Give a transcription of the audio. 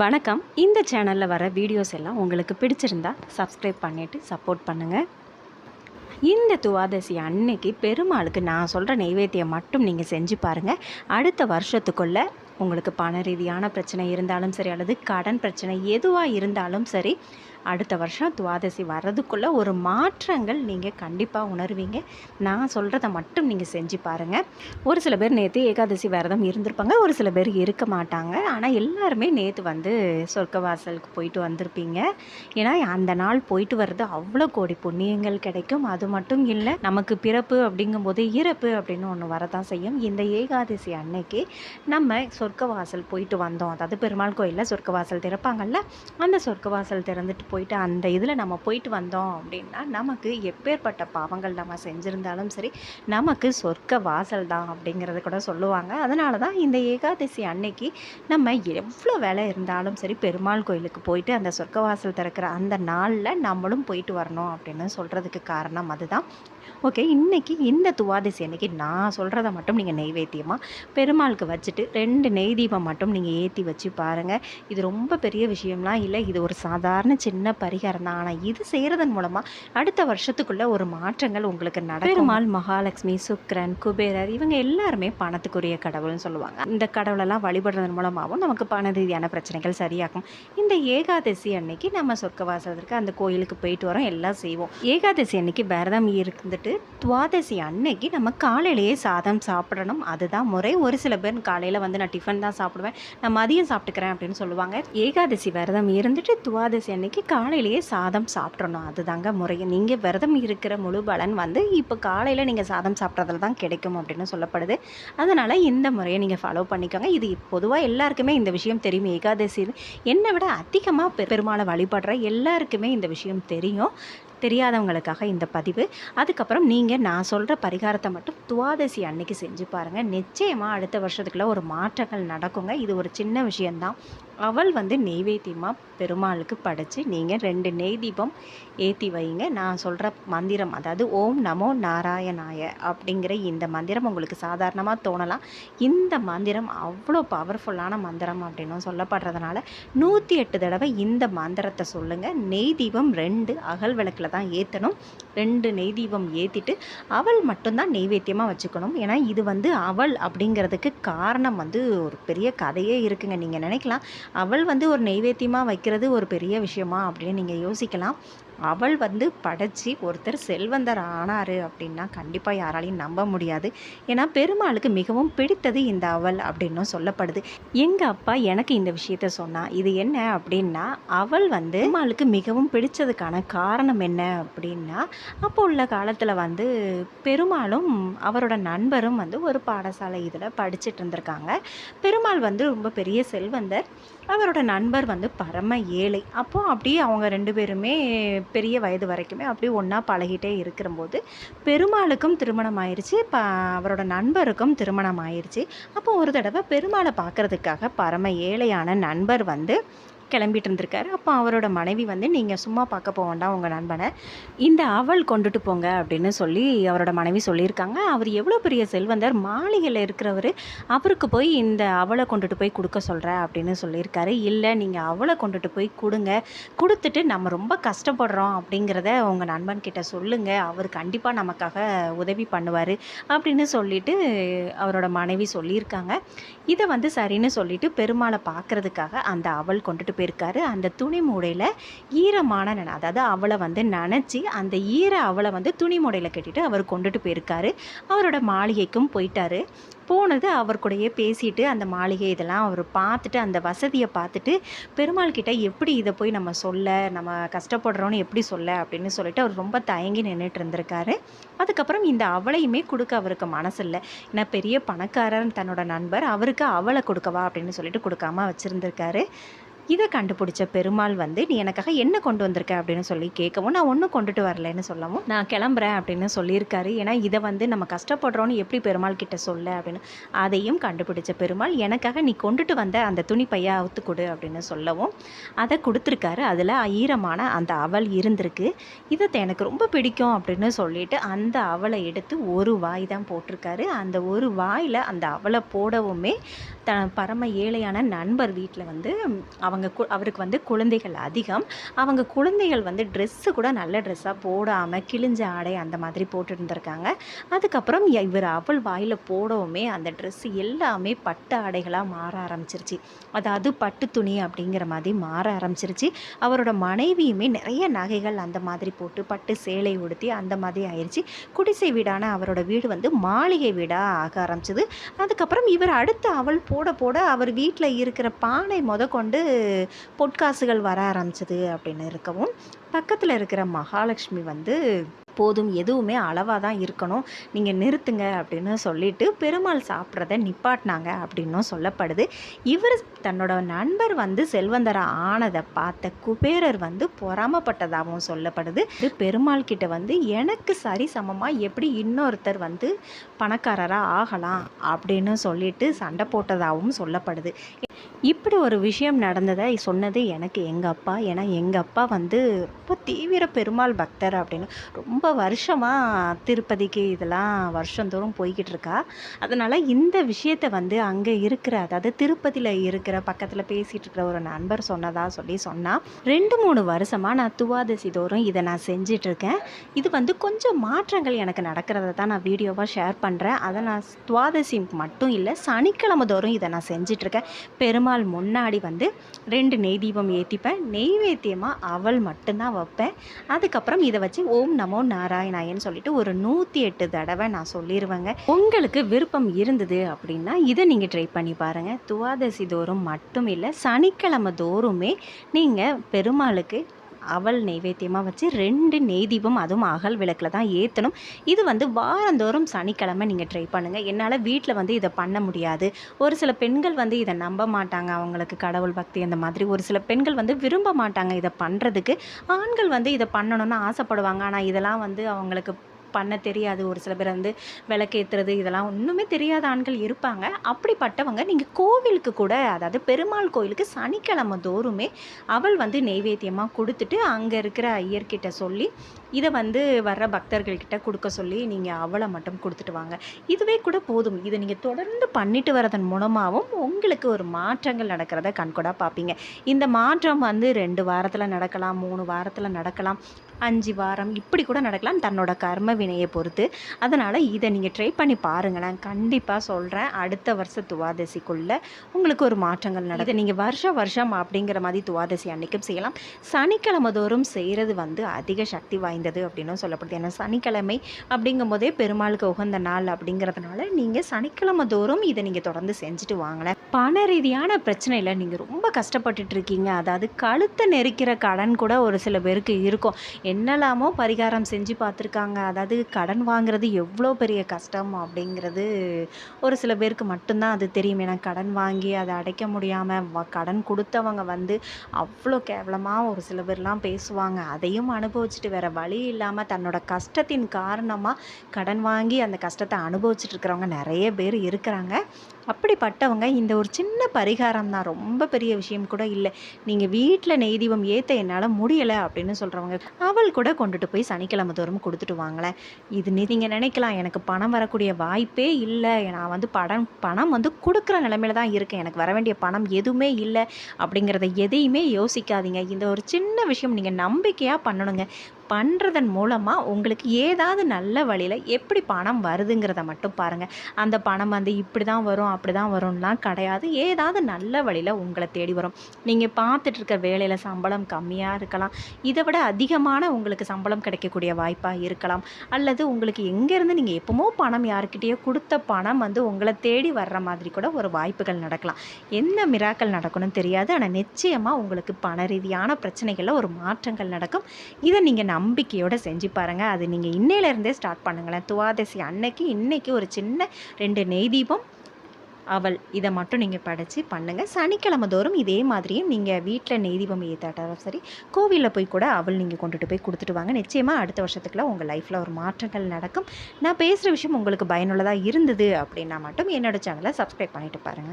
வணக்கம். இந்த சேனலில் வர வீடியோஸ் எல்லாம் உங்களுக்கு பிடிச்சிருந்தா சப்ஸ்கிரைப் பண்ணிவிட்டு சப்போர்ட் பண்ணுங்கள். இந்த துவாதசி அன்னைக்கு பெருமாளுக்கு நான் சொல்கிற நெய்வேத்தியம் மட்டும் நீங்கள் செஞ்சு பாருங்கள். அடுத்த வருஷத்துக்குள்ளே உங்களுக்கு பண ரீதியான பிரச்சனை இருந்தாலும் சரி, அல்லது கடன் பிரச்சனை எதுவாக இருந்தாலும் சரி, அடுத்த வருஷம் துவாதசி வர்றதுக்குள்ளே ஒரு மாற்றங்கள் நீங்கள் கண்டிப்பாக உணர்வீங்க. நான் சொல்கிறத மட்டும் நீங்கள் செஞ்சு பாருங்கள். ஒரு சில பேர் நேற்று ஏகாதசி விரதம் இருந்திருப்பாங்க, ஒரு சில பேர் இருக்க மாட்டாங்க. ஆனால் எல்லாருமே நேற்று சொர்க்கவாசலுக்கு போயிட்டு வந்திருப்பீங்க. ஏன்னா அந்த நாள் போயிட்டு வர்றது அவ்வளோ கோடி புண்ணியங்கள் கிடைக்கும். அது மட்டும் இல்லை, நமக்கு பிறப்பு அப்படிங்கும்போது இறப்பு அப்படின்னு ஒன்று வரதான் செய்யும். இந்த ஏகாதசி அன்னைக்கு நம்ம சொர்க்கவாசல் போயிட்டு வந்தோம், அதாவது பெருமாள் கோயிலில் சொர்க்கவாசல் திறப்பாங்கள்ல, அந்த சொர்க்கவாசல் திறந்துட்டு போயிட்டு அந்த இதில் நம்ம போயிட்டு வந்தோம் அப்படின்னா நமக்கு எப்பேற்பட்ட பாவங்கள் நம்ம செஞ்சுருந்தாலும் சரி, நமக்கு சொர்க்க வாசல் தான் அப்படிங்கிறது கூட சொல்லுவாங்க. அதனால தான் இந்த ஏகாதசி அன்னைக்கு நம்ம எவ்வளோ வேலை இருந்தாலும் சரி, பெருமாள் கோயிலுக்கு போயிட்டு அந்த சொர்க்க வாசல் திறக்கிற அந்த நாளில் நம்மளும் போயிட்டு வரணும் அப்படின்னு சொல்கிறதுக்கு காரணம் அதுதான். ஓகே, இன்றைக்கி இந்த துவாதசி அன்னைக்கு நான் சொல்கிறத மட்டும் நீங்கள் நெய்வேத்தியமாக பெருமாளுக்கு வச்சுட்டு 2 நெய் தீபம் மட்டும் நீங்கள் ஏற்றி வச்சு பாருங்கள். இது ரொம்ப பெரிய விஷயம்லாம் இல்லை, இது ஒரு சாதாரண சின்ன பரிகாரம் தான். ஆனால் இது செய்கிறதன் மூலமாக அடுத்த வருஷத்துக்குள்ளே ஒரு மாற்றங்கள் உங்களுக்கு நடக்கும். பெருமாள், மகாலட்சுமி, சுக்கிரன், குபேரர் இவங்க எல்லாருமே பணத்துக்குரிய கடவுள்னு சொல்லுவாங்க. இந்த கடவுளெல்லாம் வழிபடுறதன் மூலமாகவும் நமக்கு பண ரீதியான பிரச்சனைகள் சரியாகும். இந்த ஏகாதசி அன்னைக்கு நம்ம சொர்க்கவாசல் இருக்க அந்த கோயிலுக்கு போயிட்டு வரோம், எல்லாம் செய்வோம். ஏகாதசி அன்னைக்கு விரதம் இருந்துட்டு துவாதசி அன்னைக்கு நம்ம காலையிலேயே சாதம் சாப்பிடணும், அதுதான் முறை. ஒரு சில பேர் காலையில் நான் டிஃபன் தான் சாப்பிடுவேன், நான் மதியம் சாப்பிட்டுக்கிறேன் அப்படின்னு சொல்லுவாங்க. ஏகாதசி விரதம் இருந்துட்டு துவாதசி அன்னைக்கு காலையிலேயே சாதம் சாப்பிட்றணும், அதுதாங்க முறை. நீங்கள் விரதம் இருக்கிற முழு பலன் இப்போ காலையில் நீங்கள் சாதம் சாப்பிட்றதுல தான் கிடைக்கும் அப்படின்னு சொல்லப்படுது. அதனால் இந்த முறையை நீங்கள் ஃபாலோ பண்ணிக்கோங்க. இது பொதுவாக எல்லாருக்குமே இந்த விஷயம் தெரியும். ஏகாதசி என்னை விட அதிகமாக பெருமாளை வழிபடுற எல்லாருக்குமே இந்த விஷயம் தெரியும். தெரியாதவங்களுக்காக இந்த பதிவு. அதுக்கப்புறம் நீங்கள் நான் சொல்கிற பரிகாரத்தை மட்டும் துவாதசி அன்னைக்கு செஞ்சு பாருங்கள். நிச்சயமாக அடுத்த வருஷத்துக்குள்ள ஒரு மாற்றங்கள் நடக்குங்க. இது ஒரு சின்ன விஷயந்தான். அவள் நெய்வேத்தியமாக பெருமாளுக்கு படைச்சி நீங்கள் 2 நெய் தீபம் ஏற்றி வைங்க. நான் சொல்கிற மந்திரம், அதாவது ஓம் நமோ நாராயணாய அப்படிங்கிற இந்த மந்திரம் உங்களுக்கு சாதாரணமாக தோணலாம். இந்த மந்திரம் அவ்வளோ பவர்ஃபுல்லான மந்திரம் அப்படின்னு சொல்லப்படுறதுனால 108 தடவை இந்த மந்திரத்தை சொல்லுங்கள். நெய் தீபம் 2 அகல் விளக்கில் தான் ஏற்றணும். 2 நெய் தீபம் ஏற்றிட்டு அவள் மட்டும்தான் நெய்வேத்தியமாக வச்சுக்கணும். ஏன்னா இது அவள் அப்படிங்கிறதுக்கு காரணம் ஒரு பெரிய கதையே இருக்குங்க. நீங்கள் நினைக்கலாம் அவள் ஒரு நெய்வேத்தியமாக வைக்கிறது ஒரு பெரிய விஷயமா அப்படின்னு நீங்கள் யோசிக்கலாம். அவள் படைச்சி ஒருத்தர் செல்வந்தர் ஆனார் அப்படின்னா கண்டிப்பாக யாராலையும் நம்ப முடியாது. ஏன்னா பெருமாளுக்கு மிகவும் பிடித்தது இந்த அவள் அப்படின்னும் சொல்லப்படுது. எங்கள் அப்பா எனக்கு இந்த விஷயத்த சொன்னா, இது என்ன அப்படின்னா, அவள் பெருமாளுக்கு மிகவும் பிடிச்சதுக்கான காரணம் என்ன அப்படின்னா, அப்போ உள்ள காலத்தில் பெருமாளும் அவரோட நண்பரும் ஒரு பாடசாலை இதில் படிச்சுட்டு இருந்திருக்காங்க. பெருமாள் ரொம்ப பெரிய செல்வந்தர், அவரோட நண்பர் பரம ஏழை. அப்போது அப்படியே அவங்க 2 பேருமே பெரிய வயது வரைக்குமே அப்படியே ஒன்றா பழகிட்டே இருக்கிறபோது பெருமாளுக்கும் திருமணம் ஆயிடுச்சு, அவரோட நண்பருக்கும் திருமணம் ஆயிடுச்சு. அப்போ ஒரு தடவை பெருமாளை பார்க்குறதுக்காக பரம ஏழையான நண்பர் கிளம்பிட்டு இருந்திருக்காரு. அப்போ அவரோட மனைவி நீங்கள் சும்மா பார்க்க போக வேண்டாம் உங்கள் நண்பனை, இந்த அவள் கொண்டுட்டு போங்க அப்படின்னு சொல்லி அவரோட மனைவி சொல்லியிருக்காங்க. அவர் எவ்வளோ பெரிய செல்வந்தர், மாளிகையில் இருக்கிறவர், அவருக்கு போய் இந்த அவளை கொண்டுட்டு போய் கொடுக்க சொல்கிற அப்படின்னு சொல்லியிருக்காரு. இல்லை, நீங்கள் அவளை கொண்டுட்டு போய் கொடுங்க, கொடுத்துட்டு நம்ம ரொம்ப கஷ்டப்படுறோம் அப்படிங்கிறத உங்கள் நண்பன்கிட்ட சொல்லுங்கள், அவர் கண்டிப்பாக நமக்காக உதவி பண்ணுவார் அப்படின்னு சொல்லிட்டு அவரோட மனைவி சொல்லியிருக்காங்க. இதை சரின்னு சொல்லிட்டு பெருமாளை பார்க்குறதுக்காக அந்த அவள் கொண்டுட்டு போயிருக்காரு. அந்த துணி மூடையில் ஈரமான அதாவது அவளை நனைச்சி அந்த ஈர அவளை துணி மூடையில் கட்டிட்டு அவர் கொண்டுட்டு போயிருக்காரு. அவரோட மாளிகைக்கும் போயிட்டாரு. போனது அவர் கூடயே பேசிட்டு அந்த மாளிகை இதெல்லாம் அவர் பார்த்துட்டு அந்த வசதியை பார்த்துட்டு பெருமாள் கிட்ட எப்படி இதை போய் நம்ம சொல்ல, நம்ம கஷ்டப்படுறோன்னு எப்படி சொல்ல அப்படின்னு சொல்லிட்டு அவர் ரொம்ப தயங்கி நின்றுட்டு இருந்திருக்காரு. அதுக்கப்புறம் இந்த அவளையுமே கொடுக்க அவருக்கு மனசு இல்லை. ஏன்னா பெரிய பணக்காரர் தன்னோட நண்பர், அவருக்கு அவளை கொடுக்கவா அப்படின்னு சொல்லிட்டு கொடுக்காம வச்சுருந்துருக்காரு. இதை கண்டுபிடிச்ச பெருமாள் நீ எனக்காக என்ன கொண்டு வந்திருக்க அப்படின்னு சொல்லி கேட்கவும், நான் ஒன்றும் கொண்டுட்டு வரலைன்னு சொல்லவும், நான் கிளம்புறேன் அப்படின்னு சொல்லியிருக்காரு. ஏன்னா இதை நம்ம கஷ்டப்படுறோன்னு எப்படி பெருமாள் கிட்ட சொல்ல அப்படின்னு. அதையும் கண்டுபிடிச்ச பெருமாள், எனக்காக நீ கொண்டுட்டு வந்த அந்த துணி பையா அவுத்து கொடு அப்படின்னு சொல்லவும் அதை கொடுத்துருக்காரு. அதில் ஈரமான அந்த அவள் இருந்திருக்கு. இதை எனக்கு ரொம்ப பிடிக்கும் அப்படின்னு சொல்லிட்டு அந்த அவளை எடுத்து ஒரு வாய் தான் போட்டிருக்காரு. அந்த ஒரு வாயில் அந்த அவளை போடவுமே பரம ஏழையான நண்பர் வீட்டில் அவருக்கு வந்து குழந்தைகள் அதிகம். அவங்க குழந்தைகள் வந்து ட்ரெஸ்ஸு கூட நல்ல ட்ரெஸ்ஸாக போடாமல் கிழிஞ்ச ஆடை அந்த மாதிரி போட்டு இருந்திருக்காங்க. அதுக்கப்புறம் இவர் அவள் வாயில் போடவுமே அந்த ட்ரெஸ்ஸு எல்லாமே பட்டு ஆடைகளாக மாற ஆரம்பிச்சிருச்சு. அதாவது பட்டு துணி அப்படிங்கிற மாதிரி மாற ஆரம்பிச்சிருச்சு. அவரோட மனைவியுமே நிறைய நகைகள் அந்த மாதிரி போட்டு பட்டு சேலை உடுத்தி அந்த மாதிரி ஆயிடுச்சு. குடிசை வீடான அவரோட வீடு வந்து மாளிகை வீடாக ஆக ஆரம்பிச்சிது. அதுக்கப்புறம் இவர் அடுத்து அவள் போட போட அவர் வீட்டில் இருக்கிற பானை கொண்டு பொற்காசுகள் வர ஆரம்பிச்சது அப்படின்னு இருக்கவும், பக்கத்தில் இருக்கிற மகாலட்சுமி வந்து போதும், எதுவுமே அளவாக தான் இருக்கணும், நீங்கள் நிறுத்துங்க அப்படின்னு சொல்லிட்டு பெருமாள் சாப்பிட்றத நிப்பாட்டினாங்க அப்படின்னும் சொல்லப்படுது. இவர் தன்னோட நண்பர் வந்து செல்வந்தரா ஆனதை பார்த்த குபேரர் வந்து பொறாமப்பட்டதாகவும் சொல்லப்படுது. இது பெருமாள் கிட்ட வந்து எனக்கு சரி சமமாக எப்படி இன்னொருத்தர் வந்து பணக்காரராக ஆகலாம் அப்படின்னு சொல்லிட்டு சண்டை போட்டதாகவும் சொல்லப்படுது. இப்படி ஒரு விஷயம் நடந்ததை சொன்னது எனக்கு எங்கள் அப்பா. ஏன்னா எங்கள் அப்பா வந்து ரொம்ப தீவிர பெருமாள் பக்தர் அப்படின்னு ரொம்ப வருஷமாக திருப்பதிக்கு இதெல்லாம் வருஷந்தோறும் போய்கிட்டு இருக்கா. அதனால் இந்த விஷயத்தை வந்து அங்கே இருக்கிற, அதாவது திருப்பதியில் இருக்கிற பக்கத்தில் பேசிகிட்டு இருக்கிற ஒரு நண்பர் சொன்னால் 2-3 வருஷமாக நான் துவாதசி தோறும் இதை நான் செஞ்சிட்ருக்கேன். இது வந்து கொஞ்சம் மாற்றங்கள் எனக்கு நடக்கிறத தான் நான் வீடியோவாக ஷேர் பண்ணுறேன். அதை நான் துவாதசி மட்டும் இல்லை, சனிக்கிழமை தோறும் இதை நான் செஞ்சிட்ருக்கேன். பெருமாள் முன்னாடி வந்து 2 நெய் தீபம் ஏற்றிப்பேன். நெய்வேத்தியமாக அவள் மட்டும்தான் வைப்பேன். அதுக்கப்புறம் இதை வச்சு ஓம் நமோ நாராயணாயன்னு சொல்லிட்டு ஒரு 108 தடவை நான் சொல்லிடுவேங்க. உங்களுக்கு விருப்பம் இருந்தது அப்படின்னா இதை நீங்கள் ட்ரை பண்ணி பாருங்கள். துவாதசி தோறும் மட்டும் இல்லை, சனிக்கிழமை தோறுமே நீங்கள் பெருமாளுக்கு அவள் நெய்வேத்தியமாக வச்சு 2 நெய் தீபம், அதுவும் அகல் விளக்கில் தான் ஏற்றணும். இது வந்து வாரந்தோறும் சனிக்கிழமை நீங்கள் ட்ரை பண்ணுங்கள். என்னால் வீட்டில் வந்து இதை பண்ண முடியாது. ஒரு சில பெண்கள் வந்து இதை நம்ப மாட்டாங்க, அவங்களுக்கு கடவுள் பக்தி அந்த மாதிரி. ஒரு சில பெண்கள் வந்து விரும்ப மாட்டாங்க இதை பண்ணுறதுக்கு. ஆண்கள் வந்து இதை பண்ணணும்னு ஆசைப்படுவாங்க. ஆனால் இதெல்லாம் வந்து அவங்களுக்கு பண்ண தெரியாது. ஒரு சில பேர் வந்து விளக்கேற்றுறது இதெல்லாம் ஒன்றுமே தெரியாத ஆண்கள் இருப்பாங்க. அப்படிப்பட்டவங்க நீங்கள் கோவிலுக்கு கூட, அதாவது பெருமாள் கோயிலுக்கு சனிக்கிழமை தோறுமே அவள் வந்து நெய்வேத்தியமாக கொடுத்துட்டு அங்கே இருக்கிற ஐயர்கிட்ட சொல்லி இதை வந்து வர்ற பக்தர்கள்கிட்ட கொடுக்க சொல்லி நீங்கள் அவளை மட்டும் கொடுத்துட்டு வாங்க. இதுவே கூட போதும். இதை நீங்கள் தொடர்ந்து பண்ணிட்டு வரதன் மூலமாகவும் உங்களுக்கு ஒரு மாற்றங்கள் நடக்கிறத கண்கூடாக பார்ப்பீங்க. இந்த மாற்றம் வந்து 2 வாரத்தில் நடக்கலாம், 3 வாரத்தில் நடக்கலாம், 5 வாரம் இப்படி கூட நடக்கலாம், தன்னோட கர்ம வினையை பொறுத்து. அதனால் இதை நீங்கள் ட்ரை பண்ணி பாருங்கள். நான் கண்டிப்பாக சொல்கிறேன், அடுத்த வருஷ துவாதசிக்குள்ளே உங்களுக்கு ஒரு மாற்றங்கள் நடக்கும். இதை நீங்கள் வருஷம் அப்படிங்கிற மாதிரி துவாதசி அன்றைக்கும் செய்யலாம். சனிக்கிழமை தோறும் செய்கிறது வந்து அதிக சக்தி வாய்ந்தது அப்படின்னும் சொல்லப்படுது. ஏன்னா சனிக்கிழமை அப்படிங்கும் போதே பெருமாளுக்கு உகந்த நாள் அப்படிங்கிறதுனால நீங்கள் சனிக்கிழமை தோறும் இதை நீங்கள் தொடர்ந்து செஞ்சுட்டு வாங்களேன். பண ரீதியான பிரச்சனையில் நீங்கள் ரொம்ப கஷ்டப்பட்டுட்டு இருக்கீங்க. அதாவது கழுத்தை நெரிக்கிற கடன் கூட ஒரு சில பேருக்கு இருக்கும். என்னெல்லாமோ பரிகாரம் செஞ்சு பார்த்துருக்காங்க. அதாவது கடன் வாங்குறது எவ்வளோ பெரிய கஷ்டம் அப்படிங்கிறது ஒரு சில பேருக்கு மட்டும்தான் அது தெரியும். ஏன்னா கடன் வாங்கி அதை அடைக்க முடியாமல் கடன் கொடுத்தவங்க வந்து அவ்வளோ கேவலமாக ஒரு சில பேர்லாம் பேசுவாங்க. அதையும் அனுபவிச்சுட்டு வேறு வழி இல்லாமல் தன்னோட கஷ்டத்தின் காரணமாக கடன் வாங்கி அந்த கஷ்டத்தை அனுபவிச்சுட்டு இருக்கிறவங்க நிறைய பேர் இருக்கிறாங்க. அப்படிப்பட்டவங்க இந்த ஒரு சின்ன பரிகாரம் தான், ரொம்ப பெரிய விஷயம் கூட இல்லை. நீங்கள் வீட்டில் நெய் தீபம் ஏற்ற என்னால் முடியலை அப்படின்னு சொல்கிறவங்க அவள் கூட கொண்டுட்டு போய் சனிக்கிழமை தோறும் கொடுத்துட்டு வாங்களேன். இது நீங்கள் நினைக்கலாம், எனக்கு பணம் வரக்கூடிய வாய்ப்பே இல்லை, நான் வந்து பணம் வந்து கொடுக்குற நிலைமையில தான் இருக்கேன், எனக்கு வர வேண்டிய பணம் எதுவுமே இல்லை அப்படிங்கிறத எதையுமே யோசிக்காதீங்க. இந்த ஒரு சின்ன விஷயம் நீங்கள் நம்பிக்கையாக பண்ணணுங்க. பண்ணுறதன் மூலமாக உங்களுக்கு ஏதாவது நல்ல வழியில் எப்படி பணம் வருதுங்கிறத மட்டும் பாருங்கள். அந்த பணம் வந்து இப்படி தான் வரும் அப்படி தான் வரும்லாம் கிடையாது. ஏதாவது நல்ல வழியில் உங்களை தேடி வரும். நீங்கள் பார்த்துட்ருக்க வேலையில் சம்பளம் கம்மியாக இருக்கலாம், இதை விட அதிகமான உங்களுக்கு சம்பளம் கிடைக்கக்கூடிய வாய்ப்பாக இருக்கலாம். அல்லது உங்களுக்கு எங்கேருந்து நீங்கள் எப்போமோ பணம் யாருக்கிட்டேயோ கொடுத்த பணம் வந்து உங்களை தேடி வர்ற மாதிரி கூட ஒரு வாய்ப்புகள் நடக்கலாம். எந்த மிராக்கள் நடக்கணும்னு தெரியாது. ஆனால் நிச்சயமாக உங்களுக்கு பண ரீதியான பிரச்சனைகளில் ஒரு மாற்றங்கள் நடக்கும். இதை நீங்கள் நம்பிக்கையோடு செஞ்சு பாருங்கள். அது நீங்கள் இன்னையிலேருந்தே ஸ்டார்ட் பண்ணுங்களேன். துவாதசி அன்னைக்கு இன்னைக்கு ஒரு சின்ன 2 நெய் தீபம் அவள் இதை மட்டும் நீங்கள் படைச்சி பண்ணுங்கள். சனிக்கிழமை தோறும் இதே மாதிரியும் நீங்கள் வீட்டில் நெய் தீபம் ஏற்றாட்டாலும் சரி, கோவிலில் போய் கூட அவள் நீங்கள் கொண்டுட்டு போய் கொடுத்துட்டு வாங்க. நிச்சயமாக அடுத்த வருஷத்துக்குள்ள உங்கள் லைஃப்பில் ஒரு மாற்றங்கள் நடக்கும். நான் பேசுகிற விஷயம் உங்களுக்கு பயனுள்ளதாக இருந்தது அப்படின்னா மட்டும் என்னோடய சேனலை சப்ஸ்கிரைப் பண்ணிட்டு பாருங்கள்.